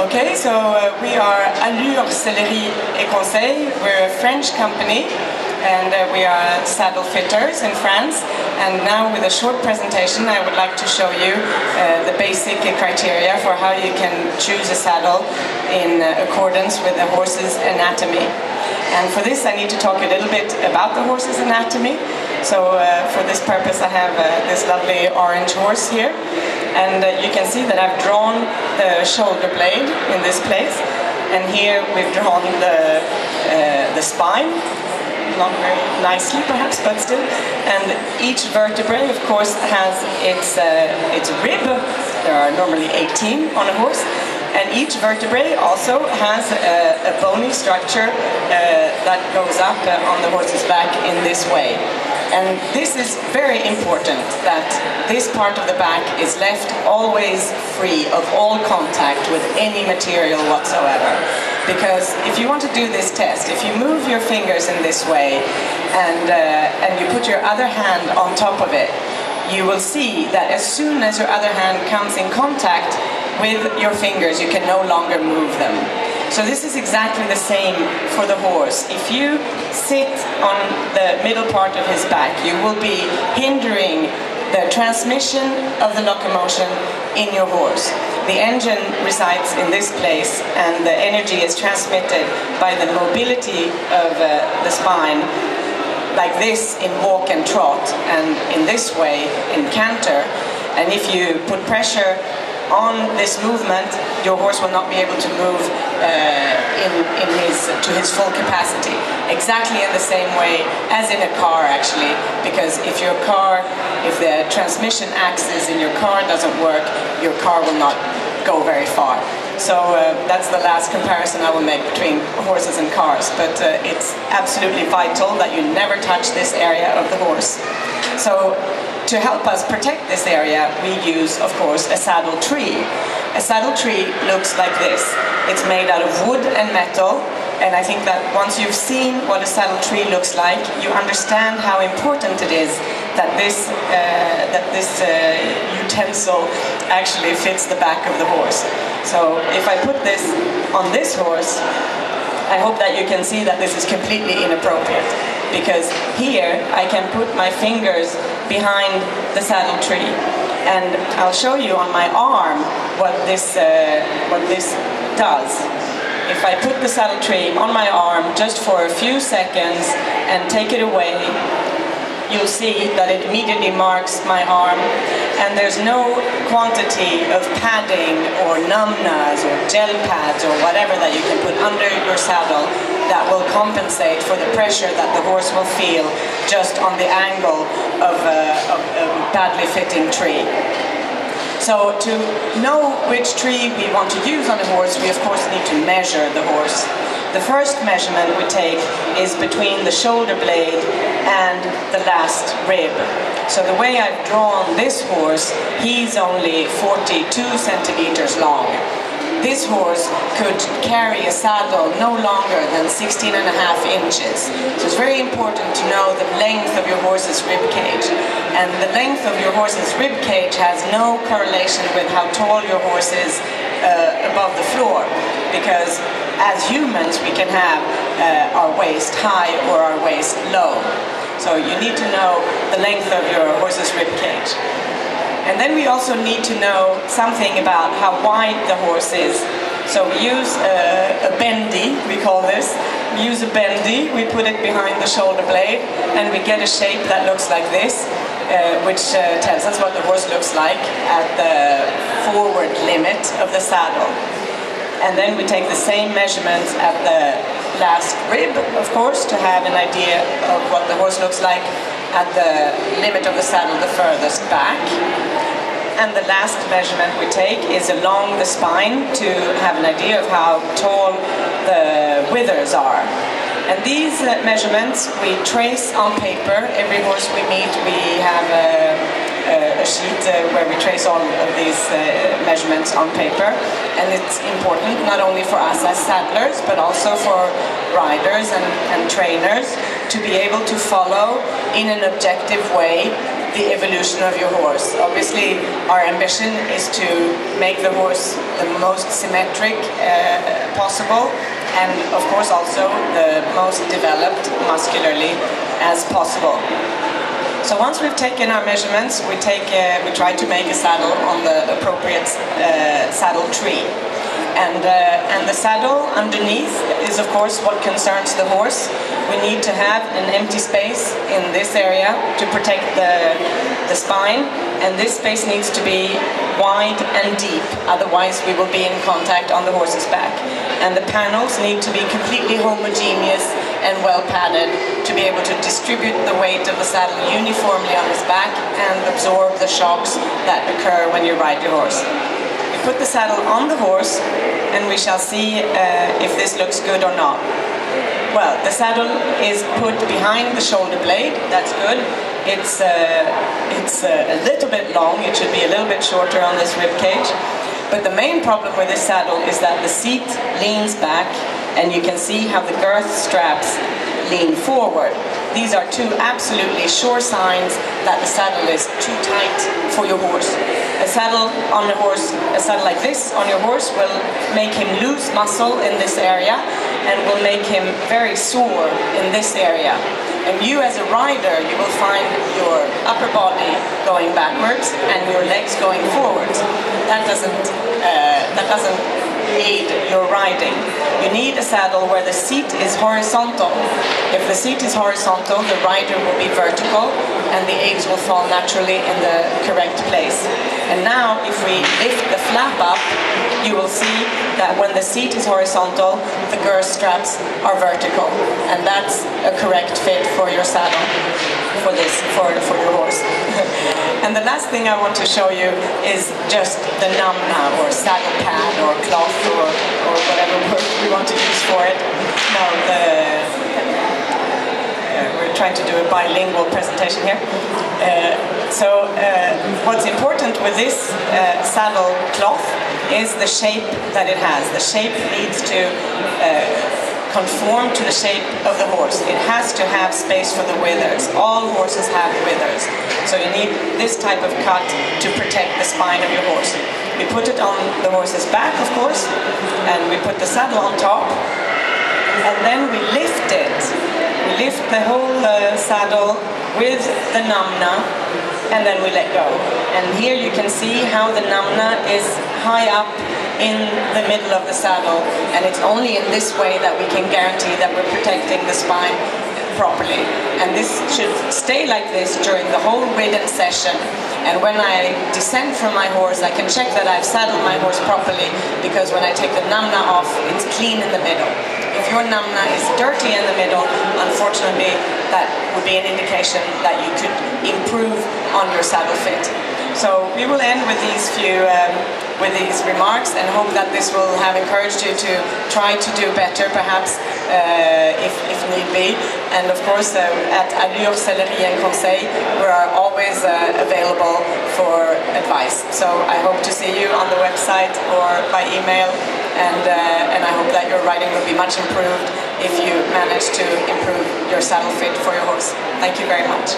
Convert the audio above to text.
Okay, so we are Allures, Céleri et Conseil. We're a French company and we are saddle fitters in France. And now with a short presentation I would like to show you the basic criteria for how you can choose a saddle in accordance with the horse's anatomy. And for this I need to talk a little bit about the horse's anatomy. So for this purpose I have this lovely orange horse here. And you can see that I've drawn the shoulder blade in this place. And here we've drawn the spine. Not very nicely perhaps, but still. And each vertebrae of course has its rib. There are normally 18 on a horse. And each vertebrae also has a bony structure that goes up on the horse's back in this way. And this is very important, that this part of the back is left always free of all contact with any material whatsoever. Because if you want to do this test, if you move your fingers in this way and you put your other hand on top of it, you will see that as soon as your other hand comes in contact with your fingers, you can no longer move them. So this is exactly the same for the horse. If you sit on the middle part of his back, you will be hindering the transmission of the locomotion in your horse. The engine resides in this place and the energy is transmitted by the mobility of the spine, like this in walk and trot, and in this way in canter. And if you put pressure on this movement, your horse will not be able to move to his full capacity. Exactly in the same way as in a car, actually, because if the transmission axis in your car doesn't work, your car will not go very far. So that's the last comparison I will make between horses and cars, but it's absolutely vital that you never touch this area of the horse. So to help us protect this area, we use, of course, a saddle tree. A saddle tree looks like this. It's made out of wood and metal, and I think that once you've seen what a saddle tree looks like, you understand how important it is that this utensil actually fits the back of the horse. So if I put this on this horse, I hope that you can see that this is completely inappropriate, because here I can put my fingers behind the saddle tree, and I'll show you on my arm what this does. If I put the saddle tree on my arm just for a few seconds and take it away, you'll see that it immediately marks my arm, and there's no quantity of padding or numbness or gel pads or whatever that you can put under your saddle that will compensate for the pressure that the horse will feel just on the angle of a badly fitting tree. So to know which tree we want to use on a horse, we of course need to measure the horse. The first measurement we take is between the shoulder blade and the last rib. So the way I've drawn this horse, he's only 42 centimeters long. This horse could carry a saddle no longer than 16.5 inches. So it's very important to know the length of your horse's rib cage. And the length of your horse's rib cage has no correlation with how tall your horse is above the floor. Because as humans we can have our waist high or our waist low. So you need to know the length of your horse's rib cage. And then we also need to know something about how wide the horse is. So we use a bendy, we call this. We use a bendy, we put it behind the shoulder blade, and we get a shape that looks like this, which tells us what the horse looks like at the forward limit of the saddle. And then we take the same measurements at the last rib, of course, to have an idea of what the horse looks like at the limit of the saddle the furthest back. And the last measurement we take is along the spine to have an idea of how tall the withers are. And these measurements we trace on paper. Every horse we meet, we have a sheet where we trace all of these measurements on paper. And it's important not only for us as saddlers, but also for riders and trainers to be able to follow in an objective way the evolution of your horse. Obviously, our ambition is to make the horse the most symmetric possible, and of course also the most developed muscularly as possible. So once we've taken our measurements, we try to make a saddle on the appropriate saddle tree. And the saddle underneath is of course what concerns the horse. We need to have an empty space in this area to protect the spine, and this space needs to be wide and deep, otherwise we will be in contact on the horse's back. And the panels need to be completely homogeneous and well padded to be able to distribute the weight of the saddle uniformly on his back and absorb the shocks that occur when you ride your horse. Put the saddle on the horse and we shall see if this looks good or not. Well, the saddle is put behind the shoulder blade, that's good. It's a little bit long, it should be a little bit shorter on this rib cage. But the main problem with this saddle is that the seat leans back and you can see how the girth straps lean forward. These are two absolutely sure signs that the saddle is too tight for your horse. A saddle like this on your horse will make him lose muscle in this area and will make him very sore in this area. And you as a rider, you will find your upper body going backwards and your legs going forwards. That doesn't aid your riding. You need a saddle where the seat is horizontal. If the seat is horizontal, the rider will be vertical and the eggs will fall naturally in the correct place. And now if we lift the flap up, you will see that when the seat is horizontal, the girth straps are vertical, and that's a correct fit for your saddle, for your horse. And the last thing I want to show you is just the namna, or saddle pad, or cloth, or whatever word we want to use for it. No, we're trying to do a bilingual presentation here. What's important with this saddle cloth is the shape that it has. The shape needs to conform to the shape of the horse. It has to have space for the withers. All horses have withers. So you need this type of cut to protect the spine of your horse. We put it on the horse's back, of course, and we put the saddle on top, and then we lift it. We lift the whole saddle with the namna, and then we let go. And here you can see how the namna is high up in the middle of the saddle, and it's only in this way that we can guarantee that we're protecting the spine properly. And this should stay like this during the whole ridden session. And when I descend from my horse, I can check that I've saddled my horse properly, because when I take the namna off, it's clean in the middle. If your namna is dirty in the middle, unfortunately, that would be an indication that you could improve on your saddle fit. So we will end with these remarks, and hope that this will have encouraged you to try to do better, perhaps, if need be. And of course, at Allures, and conseil, we are always available for advice. So I hope to see you on the website or by email, and I hope that your riding will be much improved if you manage to improve your saddle fit for your horse. Thank you very much.